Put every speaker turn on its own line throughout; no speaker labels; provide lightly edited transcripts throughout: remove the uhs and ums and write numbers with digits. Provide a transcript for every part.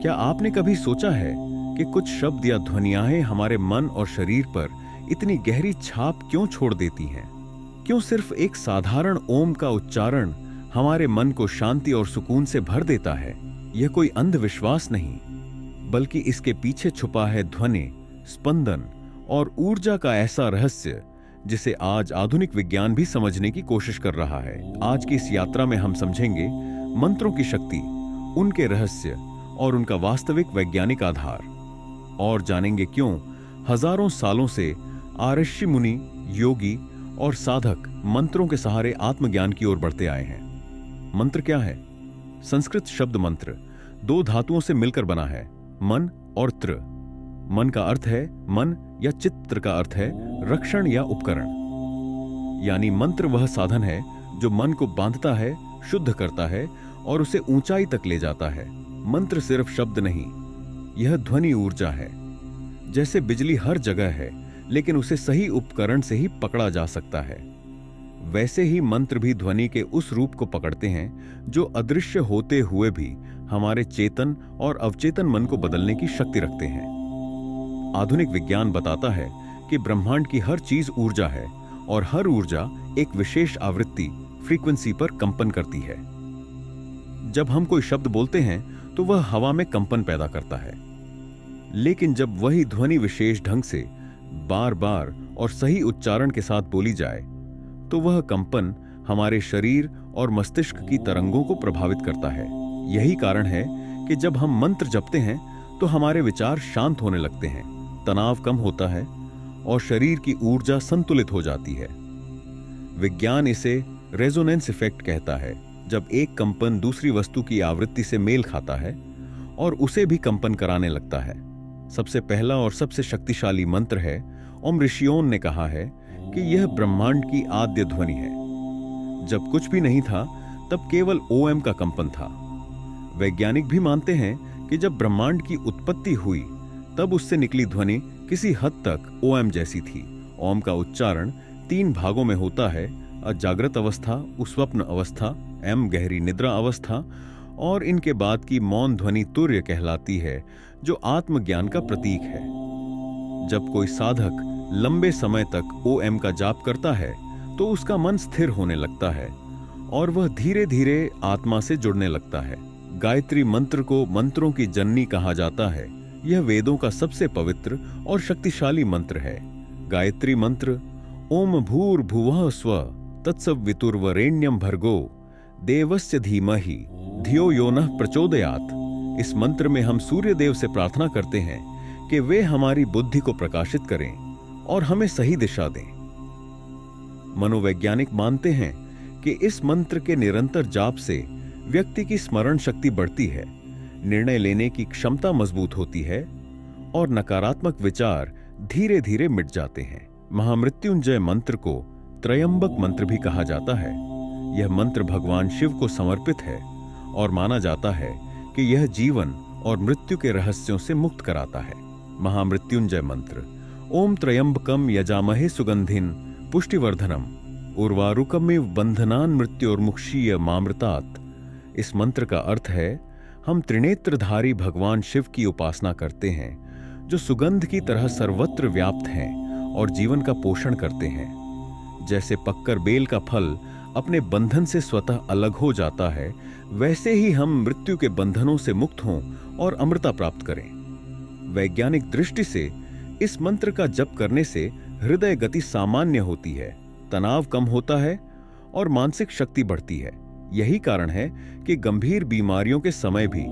क्या आपने कभी सोचा है कि कुछ शब्द या ध्वनियाएं हमारे मन और शरीर पर इतनी गहरी छाप क्यों छोड़ देती हैं? क्यों सिर्फ एक साधारण ओम का उच्चारण हमारे मन को शांति और सुकून से भर देता है? यह कोई अंधविश्वास नहीं, बल्कि इसके पीछे छुपा है ध्वनि, स्पंदन और ऊर्जा का ऐसा रहस्य जिसे आज आधुनिक विज्ञान भी समझने की कोशिश कर रहा है। आज की इस यात्रा में हम समझेंगे मंत्रों की शक्ति, उनके रहस्य और उनका वास्तविक वैज्ञानिक आधार, और जानेंगे क्यों हजारों सालों से ऋषि मुनि, योगी और साधक मंत्रों के सहारे आत्मज्ञान की ओर बढ़ते आए हैं। मंत्र क्या है? संस्कृत शब्द मंत्र दो धातुओं से मिलकर बना है, मन और त्र। मन का अर्थ है मन या चित्र का अर्थ है रक्षण या उपकरण। यानी मंत्र वह साधन है जो मन को बांधता है, शुद्ध करता है और उसे ऊंचाई तक ले जाता है। मंत्र सिर्फ शब्द नहीं, यह ध्वनि ऊर्जा है। जैसे बिजली हर जगह है, लेकिन उसे सही उपकरण से ही पकड़ा जा सकता है, वैसे ही मंत्र भी ध्वनि के उस रूप को पकड़ते हैं जो अदृश्य होते हुए भी हमारे चेतन और अवचेतन मन को बदलने की शक्ति रखते हैं। आधुनिक विज्ञान बताता है कि ब्रह्मांड की हर चीज ऊर्जा है और हर ऊर्जा एक विशेष आवृत्ति, फ्रीक्वेंसी पर कंपन करती है। जब हम कोई शब्द बोलते हैं तो वह हवा में कंपन पैदा करता है, लेकिन जब वही ध्वनि विशेष ढंग से बार बार और सही उच्चारण के साथ बोली जाए तो वह कंपन हमारे शरीर और मस्तिष्क की तरंगों को प्रभावित करता है। यही कारण है कि जब हम मंत्र जपते हैं तो हमारे विचार शांत होने लगते हैं, तनाव कम होता है और शरीर की ऊर्जा संतुलित हो जाती है। विज्ञान इसे रेजोनेंस इफेक्ट कहता है, जब एक कंपन दूसरी वस्तु की आवृत्ति से मेल खाता है और उसे भी कंपन कराने लगता है। सबसे पहला और सबसे शक्तिशाली मंत्र है ओम। ऋषियों ने कहा है कि यह ब्रह्मांड की आद्य ध्वनि है। जब कुछ भी नहीं था तब केवल ओम का कंपन था। वैज्ञानिक भी मानते हैं कि जब ब्रह्मांड की उत्पत्ति हुई तब उससे निकली ध्वनि किसी हद तक ओम जैसी थी। ओम का उच्चारण 3 भागों में होता है, अजागृत अवस्था, उस्वप्न अवस्था, एम गहरी निद्रा अवस्था, और इनके बाद की मौन ध्वनि तुर्य कहलाती है, जो आत्मज्ञान का प्रतीक है। जब कोई साधक लंबे समय तक ओम का जाप करता है तो उसका मन स्थिर होने लगता है और वह धीरे धीरे आत्मा से जुड़ने लगता है। गायत्री मंत्र को मंत्रों की जननी कहा जाता है। यह वेदों का सबसे पवित्र और शक्तिशाली मंत्र है। गायत्री मंत्र ओम भूर्भुवः स्वः तत्सवितुर्वरेण्यं भर्गो देवस्य धीमहि धियो यो नः प्रचोदयात्। इस मंत्र में हम सूर्य देव से प्रार्थना करते हैं कि वे हमारी बुद्धि को प्रकाशित करें और हमें सही दिशा दें। मनोवैज्ञानिक मानते हैं कि इस मंत्र के निरंतर जाप से व्यक्ति की स्मरण शक्ति बढ़ती है, निर्णय लेने की क्षमता मजबूत होती है और नकारात्मक विचार धीरे धीरे मिट जाते हैं। महामृत्युंजय मंत्र को त्रयंबक मंत्र भी कहा जाता है। यह मंत्र भगवान शिव को समर्पित है और माना जाता है कि यह जीवन और मृत्यु के रहस्यों से मुक्त कराता है। महामृत्युंजय मंत्र ओम त्रयंबकम यजामहे सुगंधिन पुष्टिवर्धनम उर्वारुकमिव बंधनान मृत्योर्मुक्षीय मामृतात्। इस मंत्र का अर्थ है हम त्रिनेत्रधारी भगवान शिव की उपासना करते हैं, जो सुगंध की तरह सर्वत्र व्याप्त हैं और जीवन का पोषण करते हैं। जैसे पक्कर बेल का फल अपने बंधन से स्वतः अलग हो जाता है, वैसे ही हम मृत्यु के बंधनों से मुक्त हों और अमृता प्राप्त करें। वैज्ञानिक दृष्टि से इस मंत्र का जप करने से हृदय गति सामान्य होती है, तनाव कम होता है और मानसिक शक्ति बढ़ती है। यही कारण है कि गंभीर बीमारियों के समय भी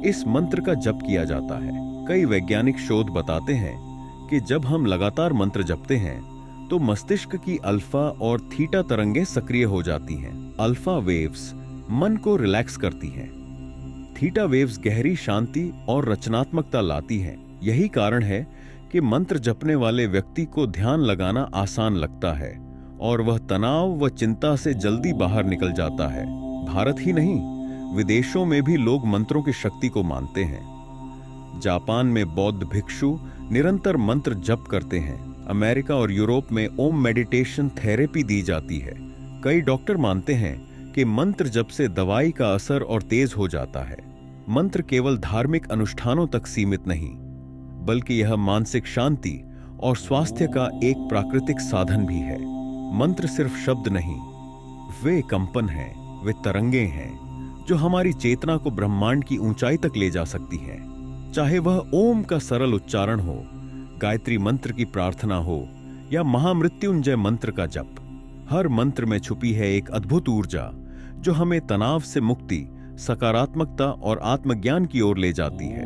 इस मंत्र का जप किया जाता है। कई वैज्ञानिक शोध बताते हैं कि जब हम लगातार मंत्र जपते हैं तो मस्तिष्क की अल्फा और थीटा तरंगें सक्रिय हो जाती हैं। अल्फा वेव्स मन को रिलैक्स करती हैं, थीटा वेव्स गहरी शांति और रचनात्मकता लाती हैं। यही कारण है कि मंत्र जपने वाले व्यक्ति को ध्यान लगाना आसान लगता है और वह तनाव व चिंता से जल्दी बाहर निकल जाता है। भारत ही नहीं, विदेशों में भी लोग मंत्रों की शक्ति को मानते हैं। जापान में बौद्ध भिक्षु निरंतर मंत्र जप करते हैं। अमेरिका और यूरोप में ओम मेडिटेशन थेरेपी दी जाती है। कई डॉक्टर मानते हैं कि मंत्र जप से दवाई का असर और तेज हो जाता है। मंत्र केवल धार्मिक अनुष्ठानों तक सीमित नहीं, बल्कि यह मानसिक शांति और स्वास्थ्य का एक प्राकृतिक साधन भी है। मंत्र सिर्फ शब्द नहीं, वे कंपन हैं, वे तरंगे हैं जो हमारी चेतना को ब्रह्मांड की ऊंचाई तक ले जा सकती हैं। चाहे वह ओम का सरल उच्चारण हो, गायत्री मंत्र की प्रार्थना हो या महामृत्युंजय मंत्र का जप, हर मंत्र में छुपी है एक अद्भुत ऊर्जा जो हमें तनाव से मुक्ति, सकारात्मकता और आत्मज्ञान की ओर ले जाती है।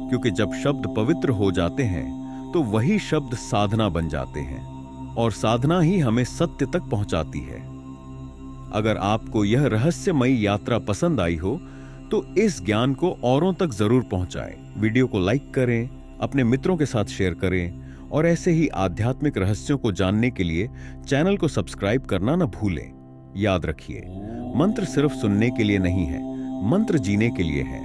क्योंकि जब शब्द पवित्र हो जाते हैं तो वही शब्द साधना बन जाते हैं और साधना ही हमें सत्य तक पहुंचाती है। अगर आपको यह रहस्यमयी यात्रा पसंद आई हो तो इस ज्ञान को औरों तक जरूर पहुंचाएं। वीडियो को लाइक करें, अपने मित्रों के साथ शेयर करें और ऐसे ही आध्यात्मिक रहस्यों को जानने के लिए चैनल को सब्सक्राइब करना न भूलें। याद रखिए, मंत्र सिर्फ सुनने के लिए नहीं है, मंत्र जीने के लिए है।